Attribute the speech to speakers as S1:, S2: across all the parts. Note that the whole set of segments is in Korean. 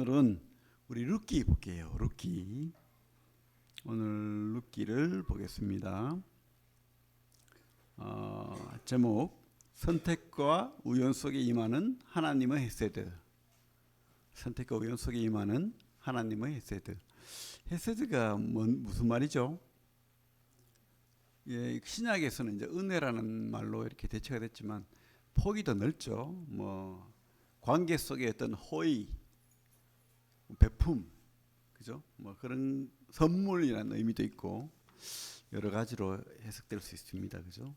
S1: 오늘은 우리 룻기 볼게요. 룻기. 오늘 룻기를 보겠습니다. 제목 선택과 우연 속에 임하는 하나님의 헤세드. 선택과 우연 속에 임하는 하나님의 헤세드. 헤세드가 무슨 말이죠? 예, 신약에서는 이제 은혜라는 말로 이렇게 대체가 됐지만 폭이 더 넓죠. 뭐 관계 속에 어떤 호의, 베품, 그죠? 뭐 그런 선물이라는 의미도 있고 여러 가지로 해석될 수 있습니다. 그죠?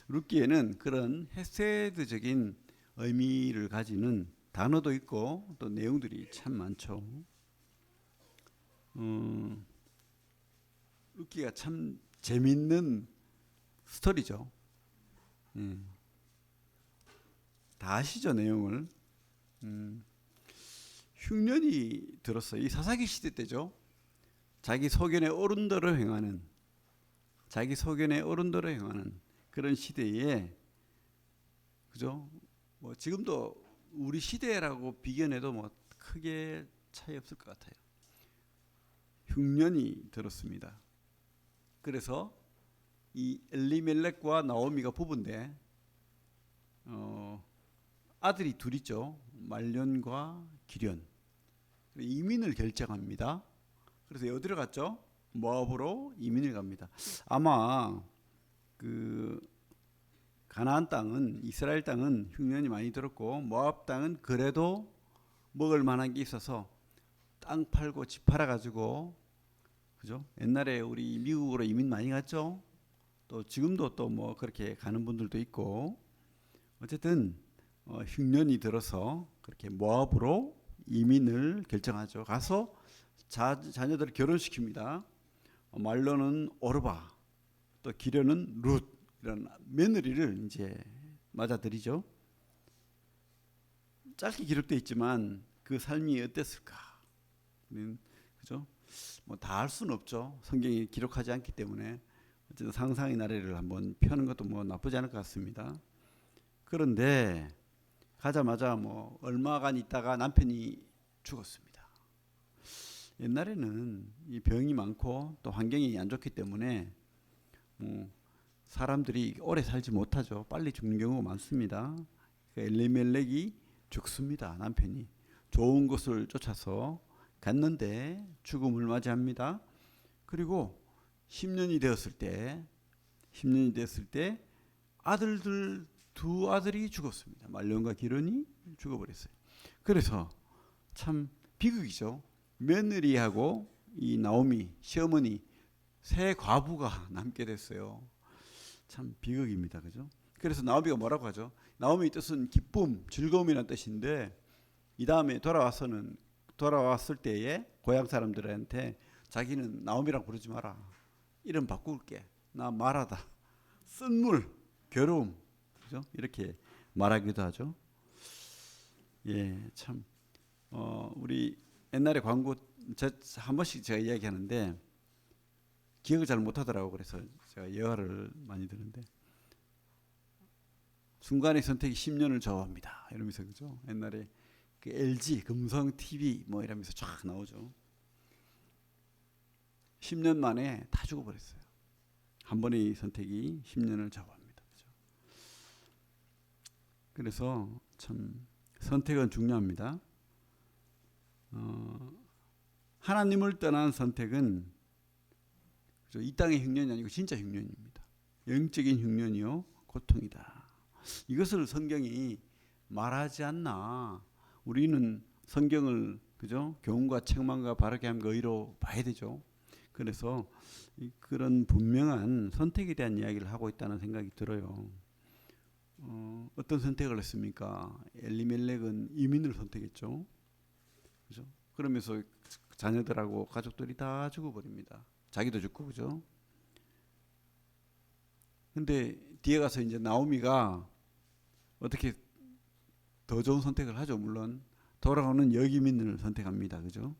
S1: 룻기에는 그런 헤세드적인 의미를 가지는 단어도 있고 또 내용들이 참 많죠. 룻기가 참 재밌는 스토리죠. 다 아시죠, 내용을. 흉년이 들었어요. 이 사사기 시대 때죠. 자기 소견의 어른대로 행하는 그런 시대에, 그죠? 뭐 지금도 우리 시대라고 비견해도 뭐 크게 차이 없을 것 같아요. 흉년이 들었습니다. 그래서 이 엘리멜렉과 나오미가 부부인데 아들이 둘 있죠. 말련과 기련. 이민을 결정합니다. 그래서 어디로 갔죠? 모압으로 이민을 갑니다. 아마 그 가나안 땅은, 이스라엘 땅은 흉년이 많이 들었고 모압 땅은 그래도 먹을 만한 게 있어서 땅 팔고 집 팔아 가지고, 그죠? 옛날에 우리 미국으로 이민 많이 갔죠. 또 지금도 또 뭐 그렇게 가는 분들도 있고, 어쨌든 흉년이 들어서 그렇게 모압으로 이민을 결정하죠. 가서 자녀들을 결혼시킵니다. 말로는 오르바, 또 기련은 룻, 이런 며느리를 이제 맞아들이죠. 짧게 기록되어 있지만 그 삶이 어땠을까? 그죠? 뭐 다 알 수는 없죠. 성경이 기록하지 않기 때문에 어쨌든 상상의 나래를 한번 펴는 것도 뭐 나쁘지 않을 것 같습니다. 그런데 가자마자 뭐 얼마간 있다가 남편이 죽었습니다. 옛날에는 이 병이 많고 또 환경이 안 좋기 때문에 뭐 사람들이 오래 살지 못하죠. 빨리 죽는 경우가 많습니다. 엘리멜렉이 죽습니다. 남편이 좋은 곳을 쫓아서 갔는데 죽음을 맞이합니다. 그리고 10년이 되었을 때 아들들 두 아들이 죽었습니다. 말론과 기련이 죽어버렸어요. 그래서 참 비극이죠. 며느리하고 이 나오미 시어머니 새 과부가 남게 됐어요. 참 비극입니다. 그죠? 그래서 나오미가 뭐라고 하죠? 나오미 뜻은 기쁨, 즐거움이라는 뜻인데 이 다음에 돌아왔을 때에 고향 사람들한테 자기는 나오미라고 부르지 마라. 이름 바꿀게. 나 말하다. 쓴물, 괴로움. 그죠? 이렇게 말하기도 하죠. 예, 참 우리 옛날에 광고 한 번씩 제가 이야기하는데 기억을 잘 못하더라고. 그래서 제가 예화를 많이 드는데 순간의 선택이 10년을 좌우합니다. 이러면서, 그죠? 옛날에 그 LG 금성 TV 뭐 이러면서 쫙 나오죠. 10년 만에 다 죽어버렸어요. 한 번의 선택이 10년을 좌우합니다. 그래서 참 선택은 중요합니다. 하나님을 떠난 선택은 이 땅의 흉년이 아니고 진짜 흉년입니다. 영적인 흉년이요 고통이다. 이것을 성경이 말하지 않나. 우리는 성경을, 그죠? 교훈과 책망과 바르게 함과 의로 봐야 되죠. 그래서 그런 분명한 선택에 대한 이야기를 하고 있다는 생각이 들어요. 어떤 선택을 했습니까? 엘리멜렉은 이민을 선택했죠. 그죠? 그러면서 자녀들하고 가족들이 다 죽어버립니다. 자기도 죽고, 그죠? 근데 뒤에 가서 이제 나오미가 어떻게 더 좋은 선택을 하죠. 물론 돌아오는 여기민을 선택합니다. 그죠?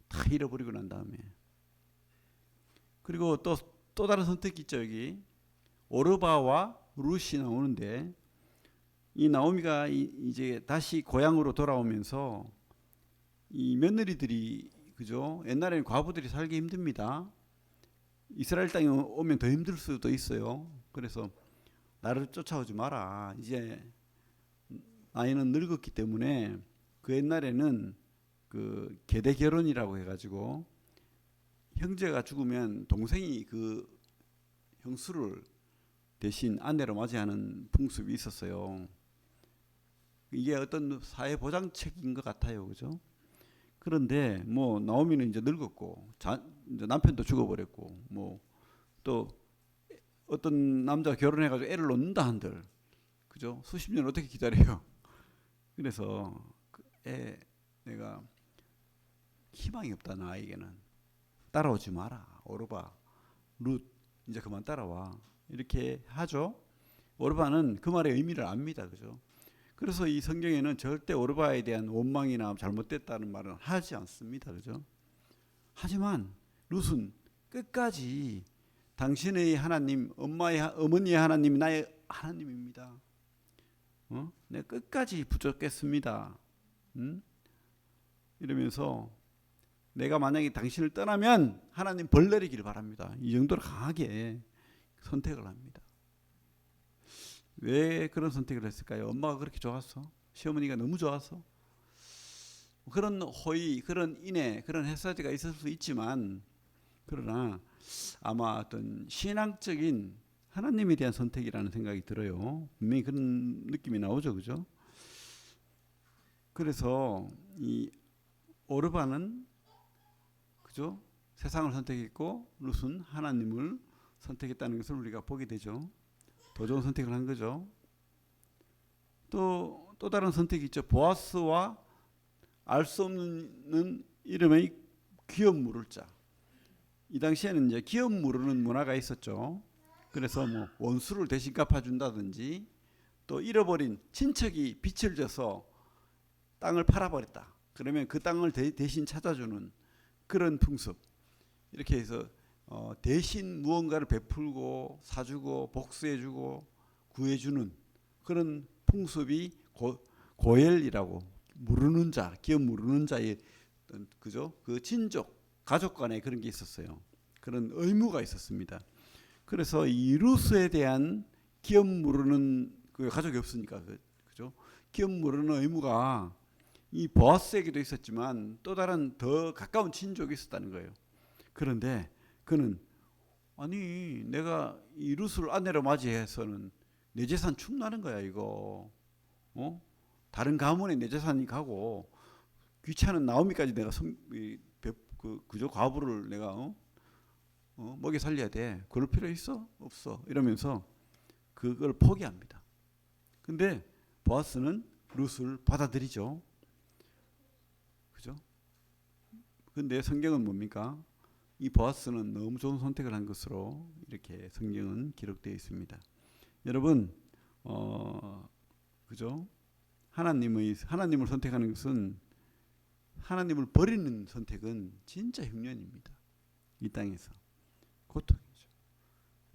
S1: 다 잃어버리고 난 다음에. 그리고 또 다른 선택이 있죠. 여기 오르바와 룻이 나오는데 이 나오미가 이제 다시 고향으로 돌아오면서 이 며느리들이 그죠? 옛날에는 과부들이 살기 힘듭니다. 이스라엘 땅에 오면 더 힘들 수도 있어요. 그래서 나를 쫓아오지 마라. 이제 나이는 늙었기 때문에 그 옛날에는 그 계대 결혼이라고 해가지고 형제가 죽으면 동생이 그 형수를 대신 아내로 맞이하는 풍습이 있었어요. 이게 어떤 사회 보장책인 것 같아요, 그죠? 그런데 뭐 나오미는 이제 늙었고 이제 남편도 죽어버렸고 뭐 또 어떤 남자가 결혼해가지고 애를 놓는다 한들 그죠? 수십 년 어떻게 기다려요? 그래서 애 내가 희망이 없다 나에게는 따라오지 마라 오르바 룻 이제 그만 따라와 이렇게 하죠. 오르바는 그 말의 의미를 압니다, 그죠? 그래서 이 성경에는 절대 오르바에 대한 원망이나 잘못됐다는 말은 하지 않습니다, 그죠? 하지만 룻은 끝까지 당신의 하나님, 어머니의 하나님이 나의 하나님입니다. 내가 끝까지 붙잡겠습니다. 이러면서 내가 만약에 당신을 떠나면 하나님 벌 내리기를 바랍니다. 이 정도로 강하게 선택을 합니다. 왜 그런 선택을 했을까요? 엄마가 그렇게 좋았어? 시어머니가 너무 좋았어? 그런 호의, 그런 인애, 그런 해사제가 있을 수 있지만 그러나 아마 어떤 신앙적인 하나님에 대한 선택이라는 생각이 들어요. 분명히 그런 느낌이 나오죠, 그죠? 그래서 이 오르바는 그죠? 세상을 선택했고 룻은 하나님을 선택했다는 것을 우리가 보게 되죠. 더 좋은 선택을 한 거죠. 또 다른 선택이 있죠. 보아스와 알 수 없는 이름의 기업 물을 자. 이 당시에는 이제 기업 물으는 문화가 있었죠. 그래서 뭐 원수를 대신 갚아준다든지 또 잃어버린 친척이 빚을 져서 땅을 팔아버렸다. 그러면 그 땅을 대신 찾아주는 그런 풍습. 이렇게 해서 대신 무언가를 베풀고 사주고 복수해주고 구해주는 그런 풍습이 고엘이라고 무르는 자, 기업 무르는 자의 그죠? 그 친족, 가족 간에 그런 게 있었어요. 그런 의무가 있었습니다. 그래서 이 루스에 대한 기업 무르는 그 가족이 없으니까 그죠? 기업 무르는 의무가 이 보아스에게도 있었지만 또 다른 더 가까운 친족이 있었다는 거예요. 그런데 그는 아니 내가 이 루스를 아내로 맞이해서는 내 재산 축나는 거야 이거. 다른 가문에 내 재산이 가고 귀찮은 나오미까지 내가 그저 과부를 내가 먹여 살려야 돼. 그럴 필요 있어? 없어. 이러면서 그걸 포기합니다. 근데 보아스는 룻을 받아들이죠. 그죠? 근데 성경은 뭡니까? 이 보아스는 너무 좋은 선택을 한 것으로 이렇게 성경은 기록되어 있습니다. 여러분, 그죠? 하나님을 선택하는 것은 하나님을 버리는 선택은 진짜 흉년입니다. 이 땅에서 고통이죠.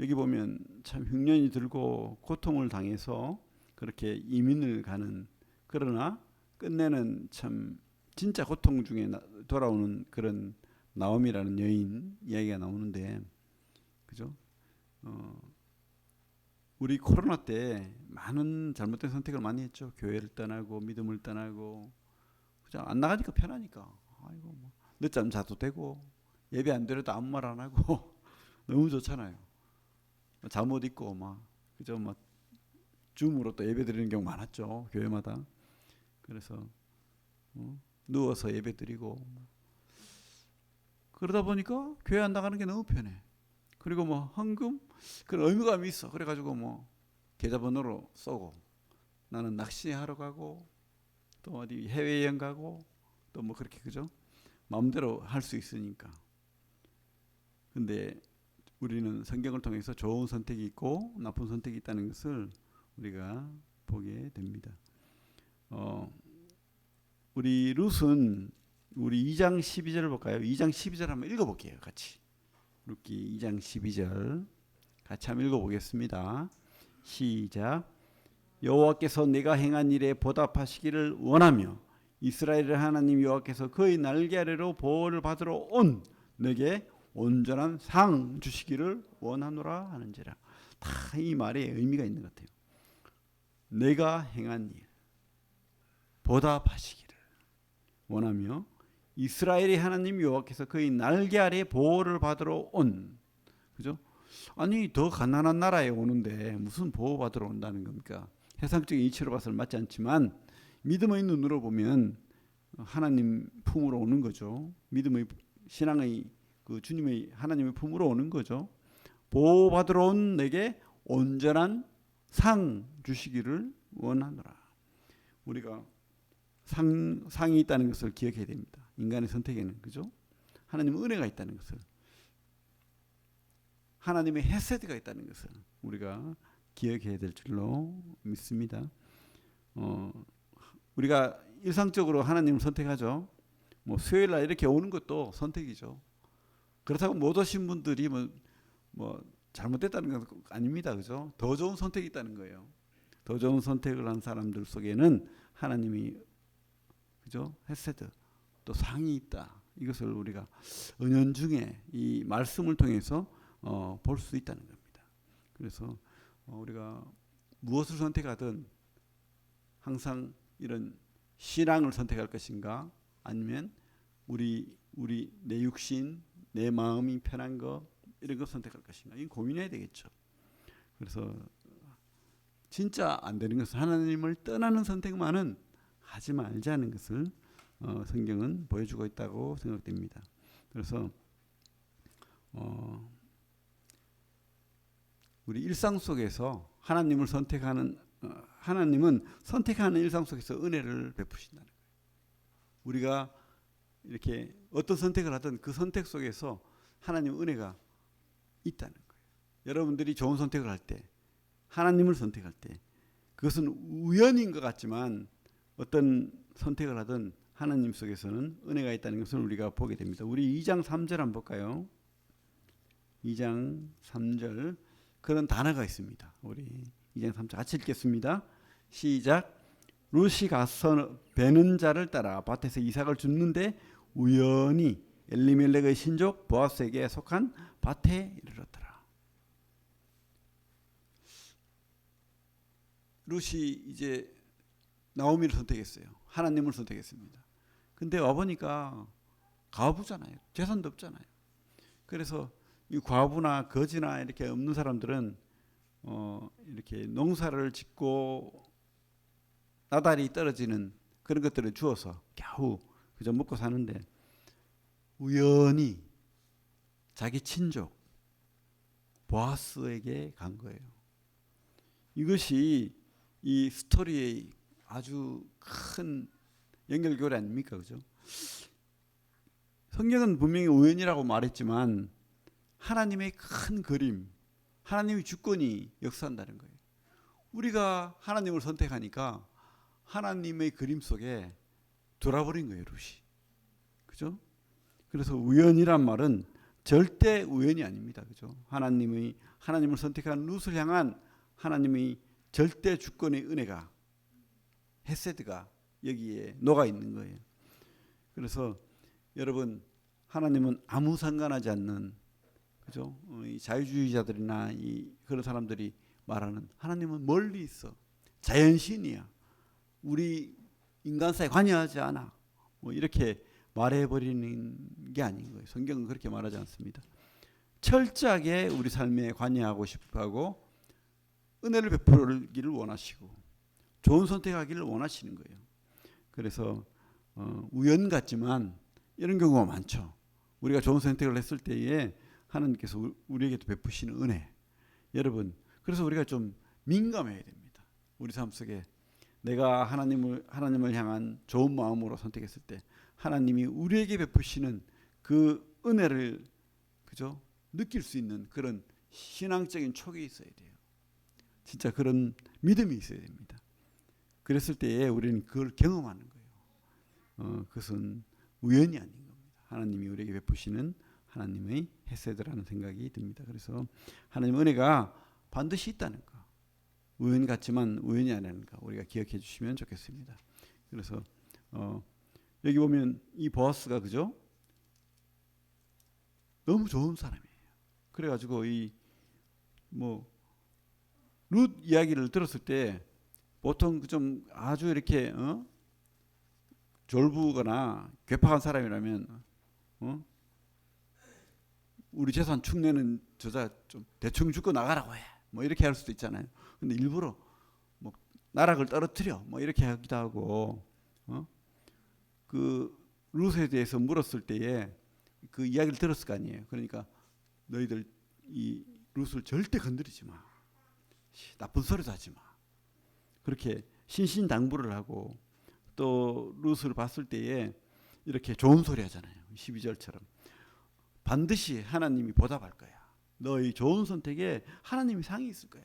S1: 여기 보면 참 흉년이 들고 고통을 당해서 그렇게 이민을 가는 그러나 끝내는 참 진짜 고통 중에 돌아오는 그런 나옴이라는 여인 이야기가 나오는데 그죠? 우리 코로나 때 많은 잘못된 선택을 많이 했죠. 교회를 떠나고 믿음을 떠나고 그죠? 안 나가니까 편하니까 아이고 뭐 늦잠 자도 되고 예배 안 드려도 아무 말 안 하고 너무 좋잖아요. 잠옷 입고 막 그죠? 막 줌으로 또 예배 드리는 경우 많았죠. 교회마다. 그래서 누워서 예배 드리고 그러다 보니까 교회 안 나가는 게 너무 편해. 그리고 뭐 헌금 그런 의무감이 있어. 그래가지고 뭐 계좌번호로 쏘고 나는 낚시하러 가고 또 어디 해외여행 가고 또 뭐 그렇게 그죠? 마음대로 할 수 있으니까. 근데 우리는 성경을 통해서 좋은 선택이 있고 나쁜 선택이 있다는 것을 우리가 보게 됩니다. 우리 룻은 우리 2장 12절을 볼까요? 2장 12절 한번 읽어볼게요. 같이. 룻기 2장 12절 같이 한번 읽어보겠습니다. 시작. 여호와께서 내가 행한 일에 보답하시기를 원하며 이스라엘의 하나님 여호와께서 그의 날개 아래로 보호를 받으러 온 내게 온전한 상 주시기를 원하노라 하는지라. 다 이 말에 의미가 있는 것 같아요. 내가 행한 일 보답하시기를 원하며 이스라엘의 하나님 여호와께서 그의 날개 아래 보호를 받으러 온, 그죠? 아니 더 가난한 나라에 오는데 무슨 보호 받으러 온다는 겁니까? 세상적인 이치로 봐서는 맞지 않지만 믿음의 눈으로 보면 하나님 품으로 오는 거죠. 믿음의 신앙의 그 주님의 하나님의 품으로 오는 거죠. 보호 받으러 온 내게 온전한 상 주시기를 원하노라. 우리가 상이 있다는 것을 기억해야 됩니다. 인간의 선택에는, 그죠? 하나님의 은혜가 있다는 것을, 하나님의 헤세드가 있다는 것을 우리가 기억해야 될 줄로 믿습니다. 우리가 일상적으로 하나님을 선택하죠. 뭐 수요일 날 이렇게 오는 것도 선택이죠. 그렇다고 못 오신 분들이 뭐 잘못됐다는 건 아닙니다, 그죠? 더 좋은 선택이 있다는 거예요. 더 좋은 선택을 한 사람들 속에는 하나님이, 그죠? 헤세드 또 상이 있다. 이것을 우리가 은연중에 이 말씀을 통해서 볼 수 있다는 겁니다. 그래서 우리가 무엇을 선택하든 항상 이런 신앙을 선택할 것인가, 아니면 우리 내 육신, 내 마음이 편한 것 이런 걸 선택할 것인가, 이 고민해야 되겠죠. 그래서 진짜 안 되는 것은 하나님을 떠나는 선택만은 하지 말자는 것을 성경은 보여주고 있다고 생각됩니다. 그래서 우리 일상 속에서 하나님을 선택하는 하나님은 선택하는 일상 속에서 은혜를 베푸신다는 거예요. 우리가 이렇게 어떤 선택을 하든 그 선택 속에서 하나님의 은혜가 있다는 거예요. 여러분들이 좋은 선택을 할 때, 하나님을 선택할 때 그것은 우연인 것 같지만 어떤 선택을 하든 하나님 속에서는 은혜가 있다는 것을 우리가 보게 됩니다. 우리 2장 3절 한번 볼까요? 2장 3절 그런 단어가 있습니다. 우리 2장 3절 같이 읽겠습니다. 시작. 룻이 가서 베는 자를 따라 밭에서 이삭을 줍는데 우연히 엘리멜렉의 신족 보아스에게 속한 밭에 이르렀더라. 룻이 이제 나오미를 선택했어요. 하나님을 선택했습니다. 근데 와보니까 과부잖아요. 재산도 없잖아요. 그래서 이 과부나 거지나 이렇게 없는 사람들은 이렇게 농사를 짓고 나달이 떨어지는 그런 것들을 주어서 겨우 그저 먹고 사는데 우연히 자기 친족 보아스에게 간 거예요. 이것이 이 스토리의 아주 큰 연결고리 아닙니까, 그죠? 성경은 분명히 우연이라고 말했지만 하나님의 큰 그림, 하나님의 주권이 역사한다는 거예요. 우리가 하나님을 선택하니까 하나님의 그림 속에 돌아버린 거예요, 룻이. 그죠? 그래서 우연이란 말은 절대 우연이 아닙니다. 그죠? 하나님을 선택한 룻을 향한 하나님의 절대 주권의 은혜가, 헤세드가 여기에 녹아 있는 거예요. 그래서 여러분, 하나님은 아무 상관하지 않는, 그죠? 이 자유주의자들이나 그런 사람들이 말하는 하나님은 멀리 있어, 자연신이야, 우리 인간사에 관여하지 않아, 뭐 이렇게 말해버리는 게 아닌 거예요. 성경은 그렇게 말하지 않습니다. 철저하게 우리 삶에 관여하고 싶어하고 은혜를 베풀기를 원하시고 좋은 선택하기를 원하시는 거예요. 그래서 우연 같지만 이런 경우가 많죠. 우리가 좋은 선택을 했을 때에 하나님께서 우리에게도 베푸시는 은혜. 여러분, 그래서 우리가 좀 민감해야 됩니다. 우리 삶 속에 내가 하나님을 향한 좋은 마음으로 선택했을 때 하나님이 우리에게 베푸시는 그 은혜를, 그죠? 느낄 수 있는 그런 신앙적인 촉이 있어야 돼요. 진짜 그런 믿음이 있어야 됩니다. 그랬을 때에 우리는 그걸 경험하는 거예요. 그것은 우연이 아닌 겁니다. 하나님이 우리에게 베푸시는 하나님의 헤세드라는 생각이 듭니다. 그래서 하나님의 은혜가 반드시 있다는 거, 우연 같지만 우연이 아니라는 거 우리가 기억해 주시면 좋겠습니다. 그래서 여기 보면 이 보아스가 그죠? 너무 좋은 사람이에요. 그래가지고 이 뭐 룻 이야기를 들었을 때 보통 좀 아주 이렇게 졸부거나 괴팍한 사람이라면 우리 재산 축내는 저자 좀 대충 주고 나가라고 해. 뭐 이렇게 할 수도 있잖아요. 근데 일부러 뭐 나락을 떨어뜨려 뭐 이렇게 하기도 하고 그 룻에 대해서 물었을 때에 그 이야기를 들었을 거 아니에요. 그러니까 너희들 이 룻을 절대 건드리지 마. 나쁜 소리도 하지 마. 그렇게 신신당부를 하고 또 룻을 봤을 때에 이렇게 좋은 소리 하잖아요. 12절처럼 반드시 하나님이 보답할 거야. 너의 좋은 선택에 하나님이 상이 있을 거야.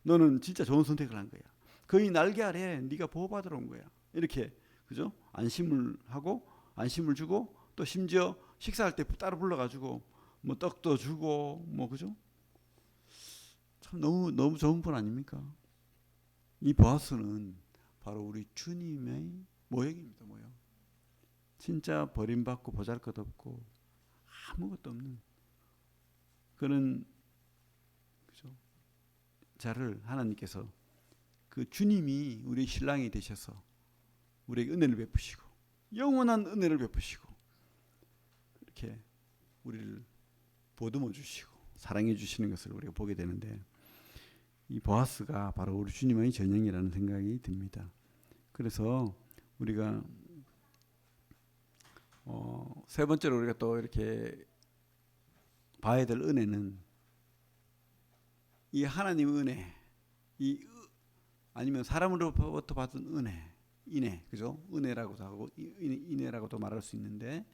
S1: 너는 진짜 좋은 선택을 한 거야. 그의 날개 아래 네가 보호받으러 온 거야. 이렇게 그죠? 안심을 하고 안심을 주고 또 심지어 식사할 때 따로 불러가지고 뭐 떡도 주고 뭐 그죠? 참 너무 좋은 분 아닙니까? 이 보아스는 바로 우리 주님의 모형입니다. 모형. 진짜 버림받고 보잘것없고 아무것도 없는 그런 그죠? 자를 하나님께서 그 주님이 우리 신랑이 되셔서 우리에게 은혜를 베푸시고 영원한 은혜를 베푸시고 이렇게 우리를 보듬어 주시고 사랑해 주시는 것을 우리가 보게 되는데 이 보아스가 바로 우리 주님의 전형이라는 생각이 듭니다. 그래서 우리가 세 번째로 우리가 또 이렇게 봐야 될 은혜는 이 하나님의 은혜, 이 아니면 사람으로부터 받은 은혜, 인애, 그죠? 은혜라고도 하고 인애라고도 말할 수 있는데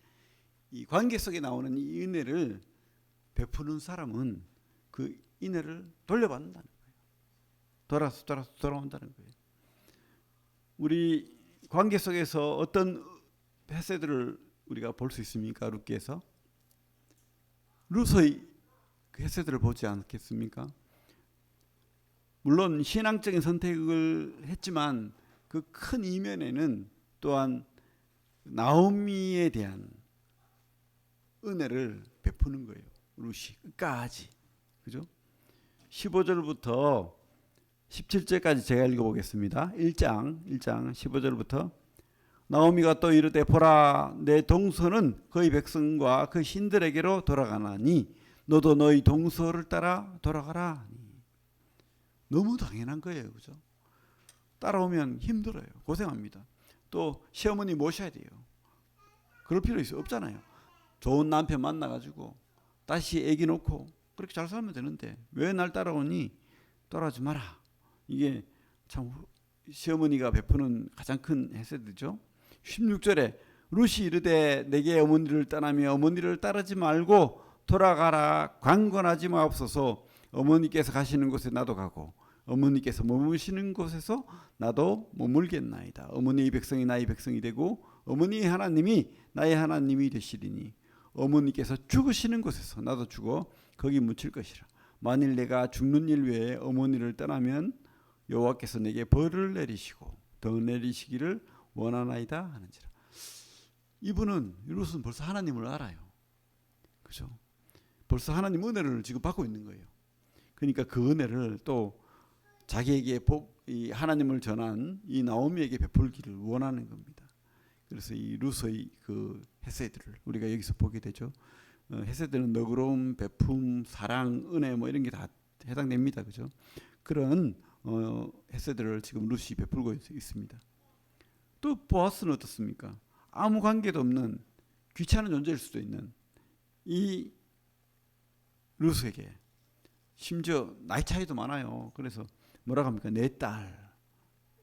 S1: 이 관계 속에 나오는 이 은혜를 베푸는 사람은 그 인애를 돌려받는다는 거예요. 돌아온다는 거예요. 우리 관계 속에서 어떤 헤세드를 우리가 볼 수 있습니까? 룻기에서 룻의 그 헤세드를 보지 않겠습니까? 물론 신앙적인 선택을 했지만 그 큰 이면에는 또한 나오미에 대한 은혜를 베푸는 거예요. 룻이 끝까지. 그죠? 15절부터 17절까지 제가 읽어보겠습니다. 1장 15절부터 나오미가 또 이르되 보라 내 동서는 그의 백성과 그 신들에게로 돌아가나니 너도 너희 동서를 따라 돌아가라. 너무 당연한 거예요. 그죠? 따라오면 힘들어요. 고생합니다. 또 시어머니 모셔야 돼요. 그럴 필요 없잖아요. 좋은 남편 만나가지고 다시 애기 놓고 그렇게 잘 살면 되는데 왜 날 따라오니? 따라오지 마라. 이게 참 시어머니가 베푸는 가장 큰 헤세드죠. 16절에 룻이 이르되 내게 어머니를 떠나며 어머니를 따르지 말고 돌아가라. 강권하지 마옵소서. 어머니께서 가시는 곳에 나도 가고 어머니께서 머무시는 곳에서 나도 머물겠나이다. 어머니의 백성이 나의 백성이 되고 어머니의 하나님이 나의 하나님이 되시리니 어머니께서 죽으시는 곳에서 나도 죽어 거기 묻힐 것이라. 만일 내가 죽는 일 외에 어머니를 떠나면 여호와께서 내게 벌을 내리시고 더 내리시기를 원하나이다 하는지라. 이분은 룻은 벌써 하나님을 알아요. 그죠? 벌써 하나님 은혜를 지금 받고 있는 거예요. 그러니까 그 은혜를 또 자기에게 이 하나님을 전한 이 나오미에게 베풀기를 원하는 겁니다. 그래서 이 룻의 그 헤세드를 우리가 여기서 보게 되죠. 헤세드는 너그러움, 베품, 사랑, 은혜 뭐 이런 게 다 해당됩니다. 그죠? 그런 헤세드를 지금 룻이 베풀고 있습니다. 또 보아스는 어떻습니까? 아무 관계도 없는 귀찮은 존재일 수도 있는 이 룻에게 심지어 나이 차이도 많아요. 그래서 뭐라고 합니까? 내 딸.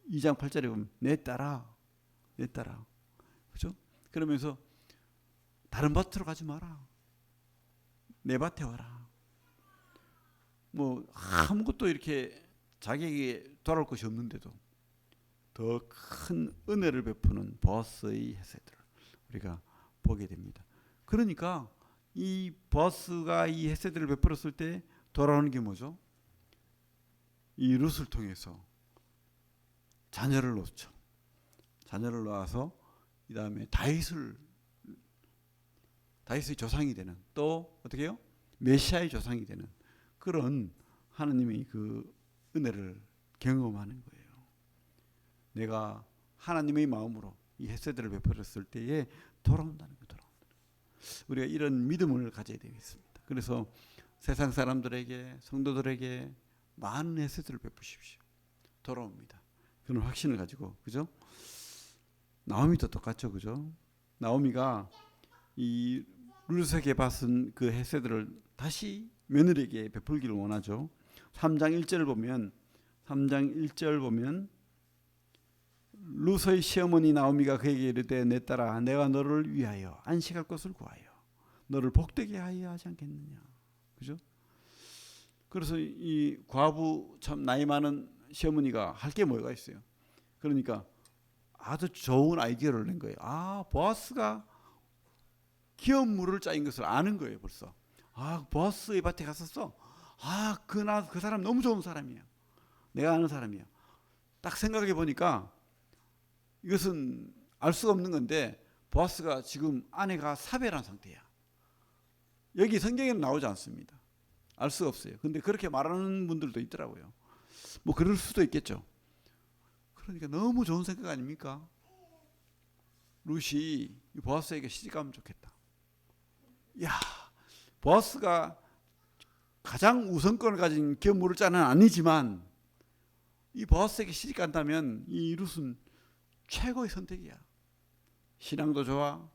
S1: 2장 8절에 보면 내 딸아. 그죠? 그러면서 다른 밭으로 가지 마라. 내 밭에 와라. 뭐 아무것도 이렇게 자기에게 돌아올 것이 없는데도 더 큰 은혜를 베푸는 보아스의 헤세드를 우리가 보게 됩니다. 그러니까 이 보아스가 이 헤세드를 베풀었을 때 돌아오는 게 뭐죠? 이 룻을 통해서 자녀를 놓죠. 자녀를 낳아서 그다음에 다윗의 조상이 되는, 또 어떻게 해요? 메시아의 조상이 되는 그런 하나님의 그 은혜를 경험하는 거예요. 내가 하나님의 마음으로 이 헤세드를 베풀었을 때에 돌아온다는 거예요. 우리가 이런 믿음을 가져야 되겠습니다. 그래서 세상 사람들에게, 성도들에게 많은 헤세드를 베푸십시오. 돌아옵니다. 그런 확신을 가지고, 그죠? 나오미도 똑같죠, 그죠? 나오미가 이 룻에게 받은 그 헤세드를 다시 며느리에게 베풀기를 원하죠. 3장 1절 보면 룻의 시어머니 나오미가 그에게 이르되 내 딸아 내가 너를 위하여 안식할 곳을 구하여 너를 복되게 하여 하지 않겠느냐. 그죠? 그래서 이 과부 참 나이 많은 시어머니가 할 게 뭐가 있어요. 그러니까 아주 좋은 아이디어를 낸 거예요. 보아스가 기업 물을 짜인 것을 아는 거예요. 벌써. 보아스의 밭에 갔었어. 그 사람 너무 좋은 사람이야. 내가 아는 사람이야. 딱 생각해 보니까 이것은 알 수가 없는 건데 보아스가 지금 아내가 사별한 상태야. 여기 성경에는 나오지 않습니다. 알 수가 없어요. 근데 그렇게 말하는 분들도 있더라고요. 뭐 그럴 수도 있겠죠. 그러니까 너무 좋은 생각 아닙니까? 룻이 보아스에게 시집가면 좋겠다. 야, 보아스가 가장 우선권을 가진 기업물을 짜는 아니지만 이 보아스에게 시집간다면 이 룻은 최고의 선택이야. 신앙도 좋아,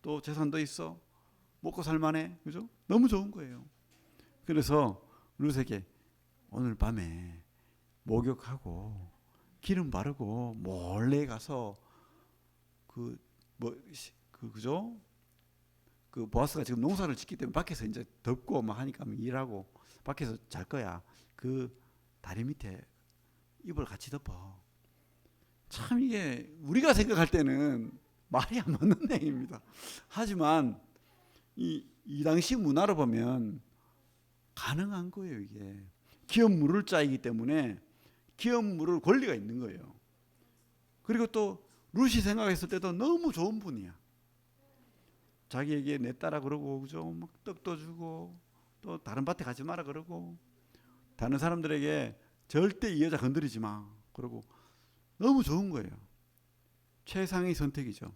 S1: 또 재산도 있어, 먹고 살만해, 그죠? 너무 좋은 거예요. 그래서 룻에게 오늘 밤에 목욕하고 기름 바르고 몰래 가서 그죠? 그 보아스가 지금 농사를 짓기 때문에 밖에서 이제 덥고 막 하니까 일하고 밖에서 잘 거야. 그 다리 밑에 이불 같이 덮어. 참 이게 우리가 생각할 때는 말이 안 맞는 얘기입니다. 하지만 이 당시 문화로 보면 가능한 거예요. 이게 기업 물을 짜이기 때문에 기업 물을 권리가 있는 거예요. 그리고 또 룻이 생각했을 때도 너무 좋은 분이야. 자기에게 내 딸아 그러고, 그죠? 막 떡도 주고 또 다른 밭에 가지 마라 그러고 다른 사람들에게 절대 이 여자 건드리지 마 그러고 너무 좋은 거예요. 최상의 선택이죠.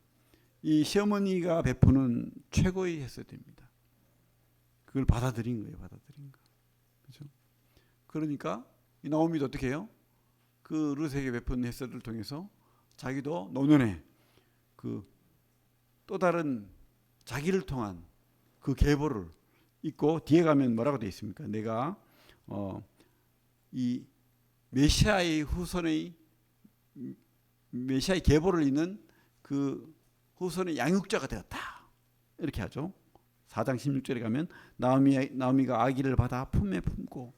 S1: 이 시어머니가 베푸는 최고의 헤세드입니다. 그걸 받아들인 거예요. 그죠? 그러니까 이 나오미도 어떻게 해요? 그 룻에게 베푼 헤세드를 통해서 자기도 노년에 그 또 다른 자기를 통한 그 계보를 잊고 뒤에 가면 뭐라고 되어 있습니까? 내가 이 메시아의 계보를 잇는 그 후손의 양육자가 되었다. 이렇게 하죠. 4장 16절에 가면 나오미가 아기를 받아 품에 품고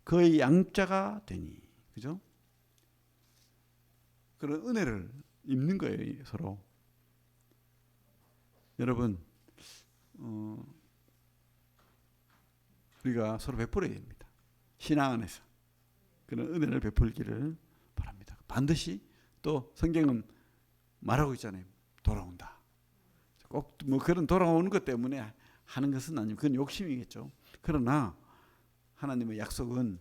S1: 그의 양육자가 되니. 그죠? 그런 은혜를 입는 거예요, 서로. 여러분, 우리가 서로 베풀어야 됩니다. 신앙 안에서 그런 은혜를 베풀기를 바랍니다. 반드시 또 성경은 말하고 있잖아요. 돌아온다. 꼭 뭐 그런 돌아오는 것 때문에 하는 것은 아니고 그건 욕심이겠죠. 그러나 하나님의 약속은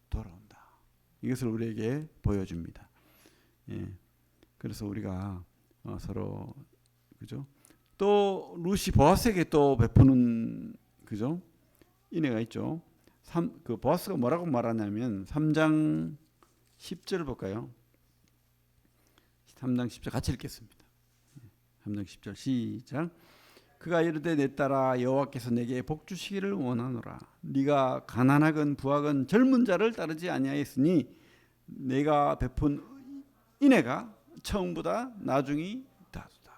S1: 돌아온다. 이것을 우리에게 보여줍니다. 예. 그래서 우리가 서로 그죠? 또 룻이 보아스에게 또 베푸는 그죠? 인애가 있죠. 그 보아스가 뭐라고 말하냐면 3장 10절 볼까요? 3장 10절 같이 읽겠습니다. 3장 10절 시작. 그가 이르되 내 딸아 여호와께서 내게 복 주시기를 원하노라. 네가 가난하건 부하건 젊은 자를 따르지 아니하였으니 내가 베푼 인애가 처음보다 나중이 다르다.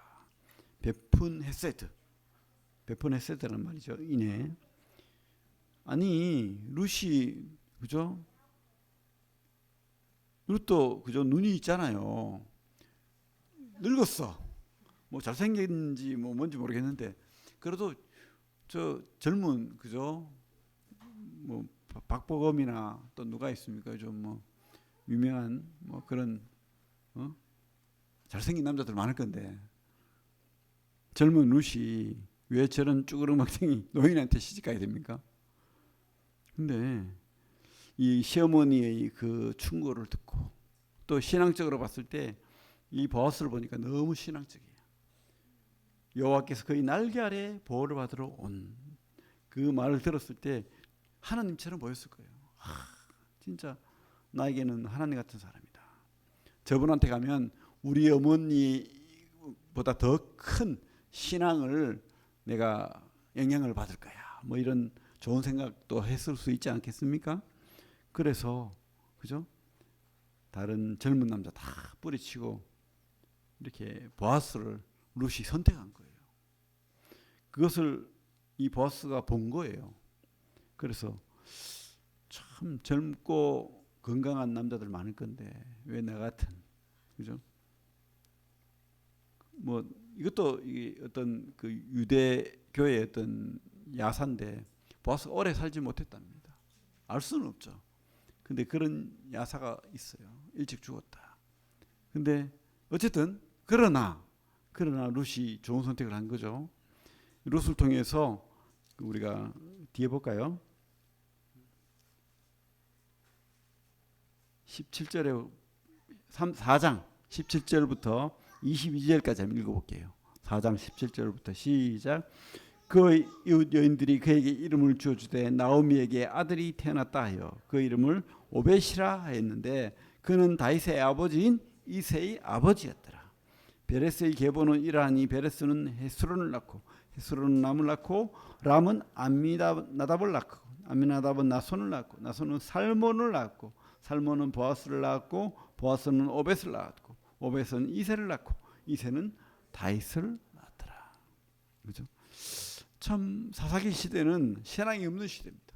S1: 베푼 헤세드라는 말이죠. 인애. 아니 룻이 그죠? 룻도 그죠? 눈이 있잖아요. 늙었어. 뭐 잘생긴지 뭐 뭔지 모르겠는데 그래도 저 젊은 그죠? 뭐 박보검이나 또 누가 있습니까? 좀 뭐 유명한 뭐 그런 잘생긴 남자들 많을 건데 젊은 룻이 왜 저런 쭈그르망탱이 노인한테 시집가야 됩니까? 근데 이 시어머니의 그 충고를 듣고 또 신앙적으로 봤을 때 이 보아스를 보니까 너무 신앙적이에요. 여호와께서 그의 날개 아래 보호를 받으러 온 그 말을 들었을 때 하나님처럼 보였을 거예요. 진짜 나에게는 하나님 같은 사람이다. 저분한테 가면 우리 어머니보다 더 큰 신앙을 내가 영향을 받을 거야. 뭐 이런 좋은 생각도 했을 수 있지 않겠습니까? 그래서 그죠? 다른 젊은 남자 다 뿌리치고 이렇게 보아스를 룻이 선택한 거예요. 그것을 이 보아스가 본 거예요. 그래서 참 젊고 건강한 남자들 많을 건데 왜 나 같은, 그죠? 뭐 이것도 이게 어떤 그 유대교의 어떤 야사인데 보아스가 오래 살지 못했답니다. 알 수는 없죠. 근데 그런 야사가 있어요. 일찍 죽었다. 근데 어쨌든 그러나 룻이 좋은 선택을 한 거죠. 룻을 통해서 우리가 뒤에 볼까요? 17절에 4장 17절부터 22절까지 한번 읽어볼게요. 4장 17절부터 시작. 그 이웃 여인들이 그에게 이름을 주어주되 나오미에게 아들이 태어났다 하여 그 이름을 오벳이라 하였는데 그는 다윗의 아버지인 이새의 아버지였더라. 베레스의 계보는 이러하니 베레스는 헤스론을 낳고 헤스론은 람을 낳고 람은 암미나답을 낳고 암미나답은 나손을 낳고 나손은 살몬을 낳고 살몬은 보아스를 낳았고 보아스는 오벳을 낳았고 오벳은 이새를 낳고 이새는 다윗을 낳았더라. 그렇죠? 참 사사기 시대는 신앙이 없는 시대입니다.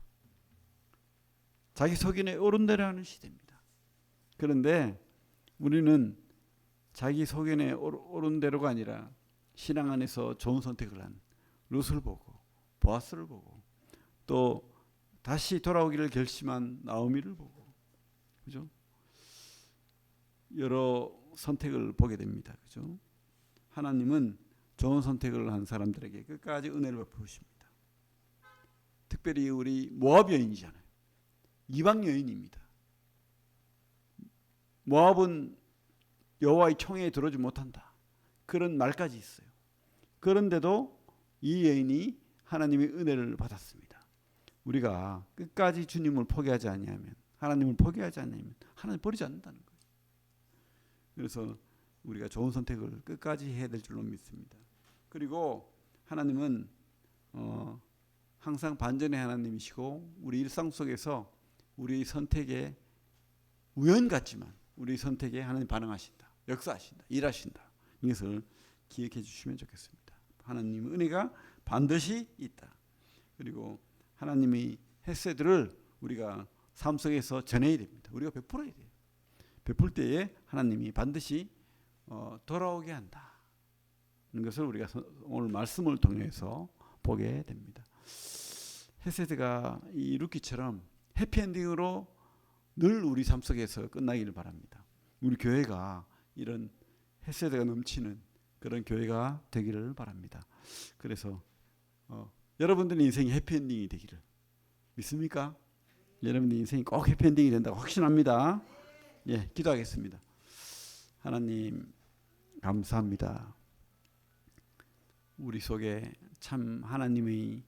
S1: 자기 속인에 옳은 대로 하는 시대입니다. 그런데 우리는 자기 속인에 옳은 대로가 아니라 신앙 안에서 좋은 선택을 한 룻을 보고 보아스를 보고 또 다시 돌아오기를 결심한 나오미를 보고, 그죠? 여러 선택을 보게 됩니다. 그죠? 하나님은 좋은 선택을 한 사람들에게 끝까지 은혜를 베푸십니다. 특별히 우리 모압 여인이잖아요. 이방 여인입니다. 모압은 여호와의 총회에 들어오지 못한다. 그런 말까지 있어요. 그런데도 이 여인이 하나님의 은혜를 받았습니다. 우리가 끝까지 주님을 포기하지 아니하면, 하나님을 포기하지 않으면 하나님 버리지 않는다는 거예요. 그래서 우리가 좋은 선택을 끝까지 해야 될 줄로 믿습니다. 그리고 하나님은 항상 반전의 하나님이시고 우리 일상 속에서 우리 선택에 우연 같지만 우리 선택에 하나님 반응하신다, 역사하신다, 일하신다. 이것을 기억해 주시면 좋겠습니다. 하나님의 은혜가 반드시 있다. 그리고 하나님의 헤세드를 우리가 삶 속에서 전해야 됩니다. 우리가 베풀어야 돼요. 베풀 때에 하나님이 반드시 돌아오게 한다. 는 것을 우리가 오늘 말씀을 통해서 보게 됩니다. 헤세드가 이 루키처럼 해피엔딩으로 늘 우리 삶 속에서 끝나기를 바랍니다. 우리 교회가 이런 헤세드가 넘치는 그런 교회가 되기를 바랍니다. 그래서 여러분들의 인생이 해피엔딩이 되기를 믿습니까? 여러분의 인생이 꼭 해피엔딩이 된다고 확신합니다. 예, 기도하겠습니다. 하나님 감사합니다. 우리 속에 참 하나님의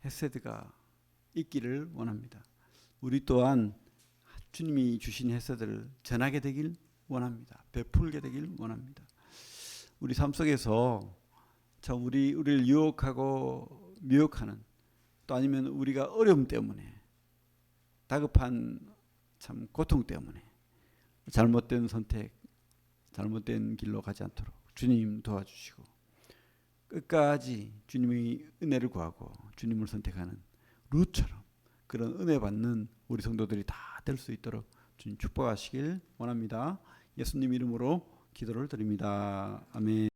S1: 헤세드가 있기를 원합니다. 우리 또한 주님이 주신 헤세드를 전하게 되길 원합니다. 베풀게 되길 원합니다. 우리 삶 속에서 참 우리를 유혹하고 미혹하는, 또 아니면 우리가 어려움 때문에 다급한 참 고통 때문에 잘못된 선택, 잘못된 길로 가지 않도록 주님 도와주시고 끝까지 주님의 은혜를 구하고 주님을 선택하는 룻처럼 그런 은혜 받는 우리 성도들이 다 될 수 있도록 주님 축복하시길 원합니다. 예수님 이름으로 기도를 드립니다. 아멘.